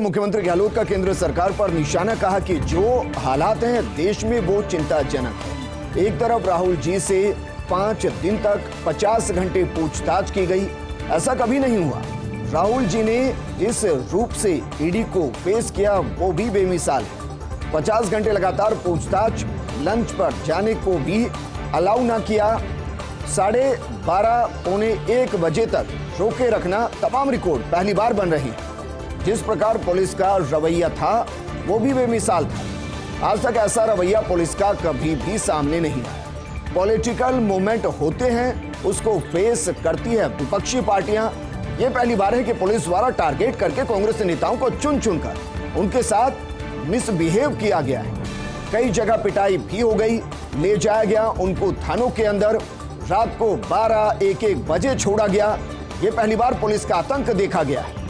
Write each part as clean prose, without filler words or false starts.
मुख्यमंत्री गहलोत का केंद्र सरकार पर निशाना, कहा कि जो हालात हैं देश में वो चिंताजनक है। एक तरफ राहुल जी से 5 दिन तक 50 घंटे पूछताछ की गई, ऐसा कभी नहीं हुआ। राहुल जी ने जिस रूप से ईडी को फेस किया वो भी बेमिसाल है। 50 घंटे लगातार पूछताछ, लंच पर जाने को भी अलाउ ना किया, 12:30 पौने 1 बजे तक रोके रखना, तमाम रिकॉर्ड पहली बार बन रही है। जिस प्रकार पुलिस का रवैया था वो भी बेमिसाल था। आज तक ऐसा रवैया पुलिस का कभी भी सामने नहीं आया। पॉलिटिकल मूवमेंट होते हैं, उसको फेस करती है विपक्षी पार्टियां। ये पहली बार है कि पुलिस द्वारा टारगेट करके कांग्रेस नेताओं को चुन चुनकर उनके साथ मिसबिहेव किया गया है। कई जगह पिटाई भी हो गई, ले जाया गया उनको थानों के अंदर, रात को 12-1 बजे छोड़ा गया। ये पहली बार पुलिस का आतंक देखा गया है।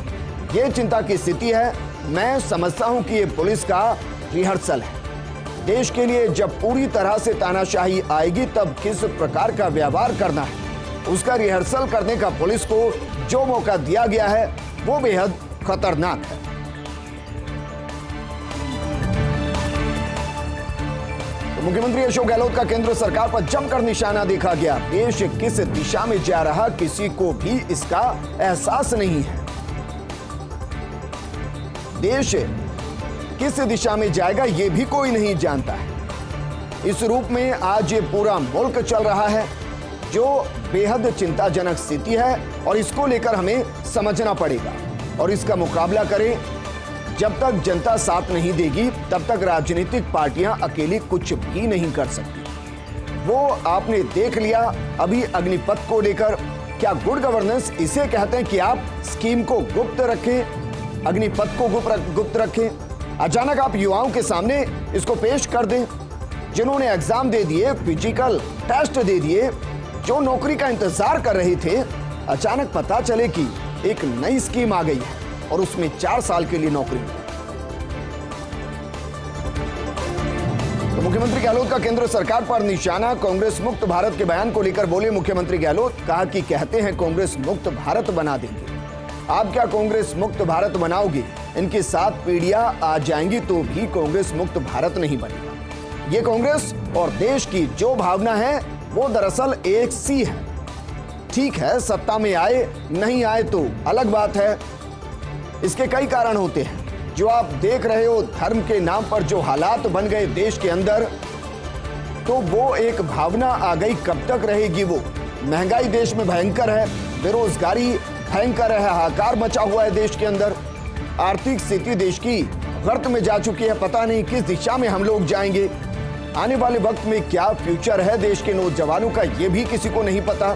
ये चिंता की स्थिति है। मैं समझता हूं कि ये पुलिस का रिहर्सल है। देश के लिए जब पूरी तरह से तानाशाही आएगी तब किस प्रकार का व्यवहार करना है, उसका रिहर्सल करने का पुलिस को जो मौका दिया गया है वो बेहद खतरनाक है। तो मुख्यमंत्री अशोक गहलोत का केंद्र सरकार पर जमकर निशाना देखा गया। देश किस दिशा में जा रहा किसी को भी इसका एहसास नहीं है। देश किस दिशा में जाएगा ये भी कोई नहीं जानता है। इस रूप में आज ये पूरा मुल्क चल रहा है, जो बेहद चिंताजनक स्थिति है और इसको लेकर हमें समझना पड़ेगा और इसका मुकाबला करें। जब तक जनता साथ नहीं देगी तब तक राजनीतिक पार्टियां अकेली कुछ भी नहीं कर सकती। वो आपने देख लिया अभी अग्निपथ को लेकर। क्या गुड गवर्नेंस इसे कहते हैं कि आप स्कीम को गुप्त रखें, अग्निपथ को गुप्त रखें? अचानक आप युवाओं के सामने इसको पेश कर दें, जिन्होंने एग्जाम दे दिए, फिजिकल टेस्ट दे दिए, जो नौकरी का इंतजार कर रहे थे, अचानक पता चले कि एक नई स्कीम आ गई है और उसमें 4 साल के लिए नौकरी। तो मुख्यमंत्री गहलोत का केंद्र सरकार पर निशाना। कांग्रेस मुक्त भारत के बयान को लेकर बोले मुख्यमंत्री गहलोत, कहा कि कहते हैं कांग्रेस मुक्त भारत बना देंगे। आप क्या कांग्रेस मुक्त भारत बनाओगे? इनके साथ पीढ़ियां आ जाएंगी तो भी कांग्रेस मुक्त भारत नहीं बनेगा। ये कांग्रेस और देश की जो भावना है वो दरअसल एक सी है। ठीक है, सत्ता में आए नहीं आए तो अलग बात है, इसके कई कारण होते हैं। जो आप देख रहे हो धर्म के नाम पर जो हालात बन गए देश के अंदर, तो वो एक भावना आ गई, कब तक रहेगी वो? महंगाई देश में भयंकर है, बेरोजगारी भयंकर है, हाहाकार मचा हुआ है देश के अंदर, आर्थिक स्थिति देश की गर्त में जा चुकी है। पता नहीं किस दिशा में हम लोग जाएंगे, आने वाले वक्त में क्या फ्यूचर है देश के नौजवानों का ये भी किसी को नहीं पता।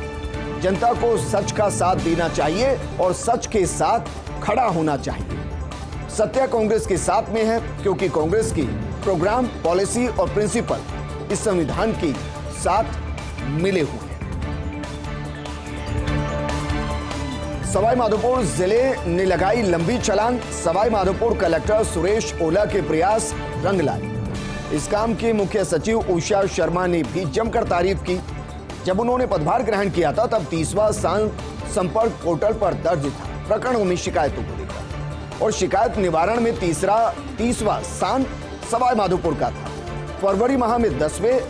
जनता को सच का साथ देना चाहिए और सच के साथ खड़ा होना चाहिए। सत्य कांग्रेस के साथ में है क्योंकि कांग्रेस की प्रोग्राम, पॉलिसी और प्रिंसिपल इस संविधान के साथ मिले हुए हैं। सवाई माधोपुर जिले ने लगाई लंबी छलांग। सवाई माधोपुर कलेक्टर सुरेश ओला के प्रयास रंग लाए। इस काम की मुख्य सचिव उषा शर्मा ने भी जमकर तारीफ की। जब उन्होंने पदभार ग्रहण किया था तब 30वां संपर्क पोर्टल पर दर्ज था प्रकरणों में शिकायतों को लेकर, और शिकायत निवारण में 30वां स्थान सवाई माधोपुर का था। फरवरी माह में 10वें,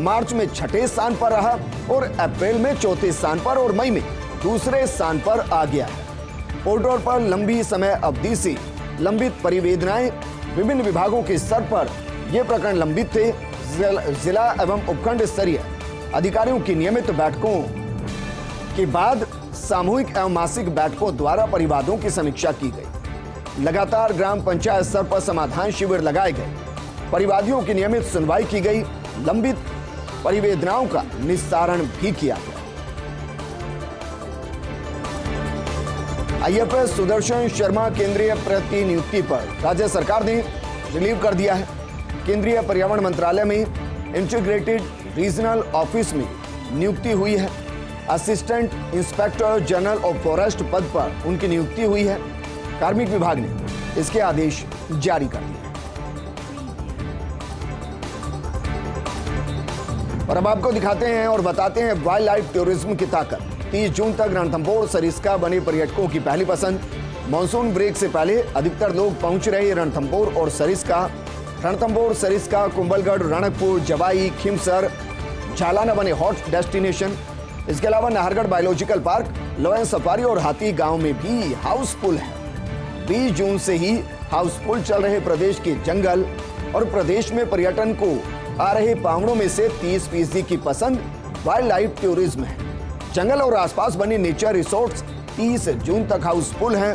मार्च में 6ठे स्थान पर रहा और अप्रैल में 4थे स्थान पर और मई में 2रे स्थान पर आ गया है। पोर्टल पर लंबी समय अवधि से लंबित परिवेदनाएं, विभिन्न विभागों के स्तर पर ये प्रकरण लंबित थे। जिला एवं उपखंड स्तरीय अधिकारियों की नियमित बैठकों के बाद सामूहिक एवं मासिक बैठकों द्वारा परिवादों की समीक्षा की गई। लगातार ग्राम पंचायत स्तर पर समाधान शिविर लगाए गए, परिवादियों की नियमित सुनवाई की गई, लंबित परिवेदनाओं का निस्तारण भी किया गया। आईएफएस सुदर्शन शर्मा केंद्रीय प्रतिनियुक्ति पर राज्य सरकार ने रिलीव कर दिया है। केंद्रीय पर्यावरण मंत्रालय में इंटीग्रेटेड रीजनल ऑफिस में नियुक्ति हुई है। Assistant inspector general of forest पद पर उनकी नियुक्ति हुई है। कार्मिक विभाग ने इसके आदेश जारी कर दिए। और अब आपको दिखाते हैं और बताते हैं वाइल्ड लाइफ टूरिज्म की ताकत। 30 जून तक रणथंभौर सरिस्का बने पर्यटकों की पहली पसंद। मानसून ब्रेक से पहले अधिकतर लोग पहुंच रहे रणथंभौर और सरिस्का, कुंभलगढ़, रणकपुर, जवाई, खिमसर, झालाना बने हॉट डेस्टिनेशन। इसके अलावा नाहरगढ़ बायोलॉजिकल पार्क, लोयन सफारी और हाथी गांव में भी हाउसफुल है। 20 जून से ही हाउसफुल चल रहे प्रदेश के जंगल और प्रदेश में पर्यटन को आ रहे पावड़ों में से 30% की पसंद वाइल्ड लाइफ टूरिज्म है। जंगल और आसपास बने नेचर रिसोर्ट्स 30 जून तक हाउसफुल हैं।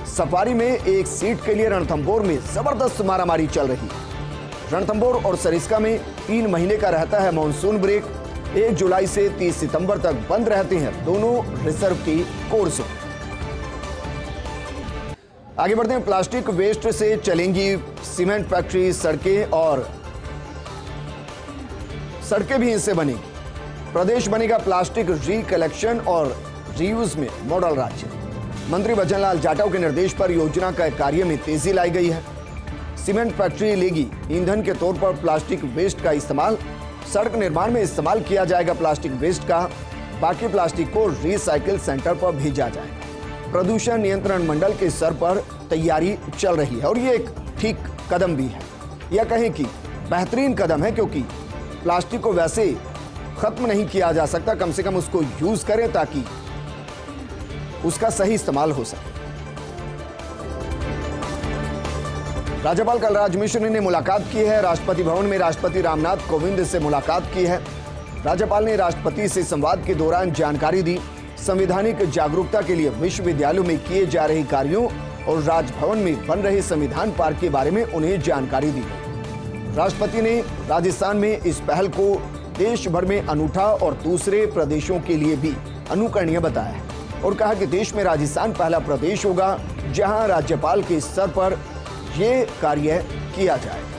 सफारी में एक सीट के लिए रणथंभौर में जबरदस्त मारामारी चल रही है। रणथंभौर और सरिस्का में 3 महीने का रहता है मानसून ब्रेक। 1 जुलाई से 30 सितंबर तक बंद रहते हैं दोनों रिजर्व की कोर्स। आगे बढ़ते हैं। प्लास्टिक वेस्ट से चलेंगी सीमेंट फैक्ट्री, सड़कें भी इनसे बनेंगी। प्रदेश बनेगा प्लास्टिक रिकलेक्शन और रीयूज में मॉडल राज्य। मंत्री भजनलाल जाटव के निर्देश पर योजना का कार्य में तेजी लाई गई है। सीमेंट फैक्ट्री लेगी ईंधन के तौर पर प्लास्टिक वेस्ट का इस्तेमाल। सड़क निर्माण में इस्तेमाल किया जाएगा प्लास्टिक वेस्ट का। बाकी प्लास्टिक को रिसाइकिल सेंटर पर भेजा जाएगा। प्रदूषण नियंत्रण मंडल के स्तर पर तैयारी चल रही है और ये एक ठीक कदम भी है, या कहें कि बेहतरीन कदम है, क्योंकि प्लास्टिक को वैसे खत्म नहीं किया जा सकता। कम से कम उसको यूज करें ताकि उसका सही इस्तेमाल हो सके। राज्यपाल कलराज मिश्र ने मुलाकात की है। राष्ट्रपति भवन में राष्ट्रपति रामनाथ कोविंद से मुलाकात की है। राज्यपाल ने राष्ट्रपति से संवाद के दौरान जानकारी दी। संवैधानिक जागरूकता के लिए विश्वविद्यालयों में किए जा रहे कार्यों और राजभवन में बन रहे संविधान पार्क के बारे में उन्हें जानकारी दी। राष्ट्रपति ने राजस्थान में इस पहल को देश भर में अनूठा और दूसरे प्रदेशों के लिए भी अनुकरणीय बताया और कहा कि देश में राजस्थान पहला प्रदेश होगा जहां राज्यपाल के स्तर पर यह कार्य किया जाएगा।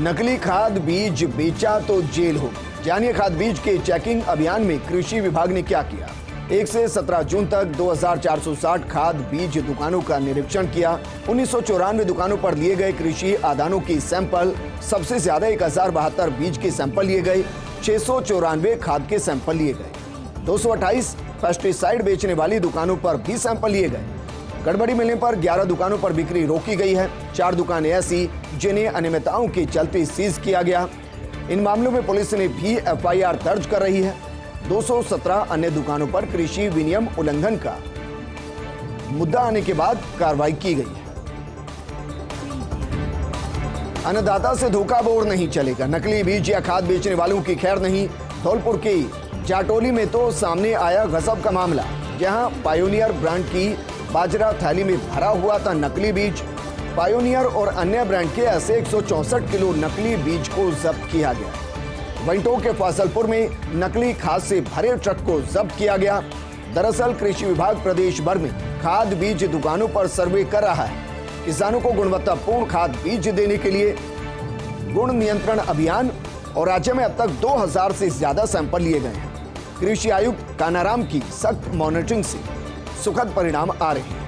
नकली खाद बीज बेचा तो जेल होगी। जानिए खाद बीज के चेकिंग अभियान में कृषि विभाग ने क्या किया। 1 से 17 जून तक 2460 खाद बीज दुकानों का निरीक्षण किया। 1994 दुकानों पर लिए गए कृषि आदानों की सैंपल। सबसे ज्यादा 1072 बीज के सैंपल लिए गए। 694 खाद के सैंपल लिए गए। 228 पेस्टिसाइड बेचने वाली दुकानों पर भी सैंपल लिए गए। गड़बड़ी मिलने पर 11 दुकानों पर बिक्री रोकी गई है। 4 दुकानें ऐसी जिन्हें अनियमितताओं के चलते सीज किया गया। इन मामलों में पुलिस ने भी FIR दर्ज कर रही है। 217 अन्य दुकानों पर कृषि विनियम उल्लंघन का मुद्दा आने के बाद कार्रवाई की गई है। अन्नदाता से धोखाधड़ी नहीं चलेगा। नकली बीज या खाद बेचने वालों की खैर नहीं। धौलपुर की जाटोली में तो सामने आया गजब का मामला, जहां पायोनियर ब्रांड की बाजरा थैली में भरा हुआ था नकली बीज। पायोनियर और अन्य ब्रांड के ऐसे 164 किलो नकली बीज को जब्त किया गया। वंटो के फासलपुर में नकली खाद से भरे ट्रक को जब्त किया गया। दरअसल कृषि विभाग प्रदेश भर में खाद बीज दुकानों पर सर्वे कर रहा है। किसानों को गुणवत्तापूर्ण खाद बीज देने के लिए गुण नियंत्रण अभियान और राज्य में अब तक 2000 से ज्यादा सैंपल लिए गए हैं। कृषि आयुक्त कानाराम की सख्त मॉनिटरिंग से सुखद परिणाम आ रहे हैं।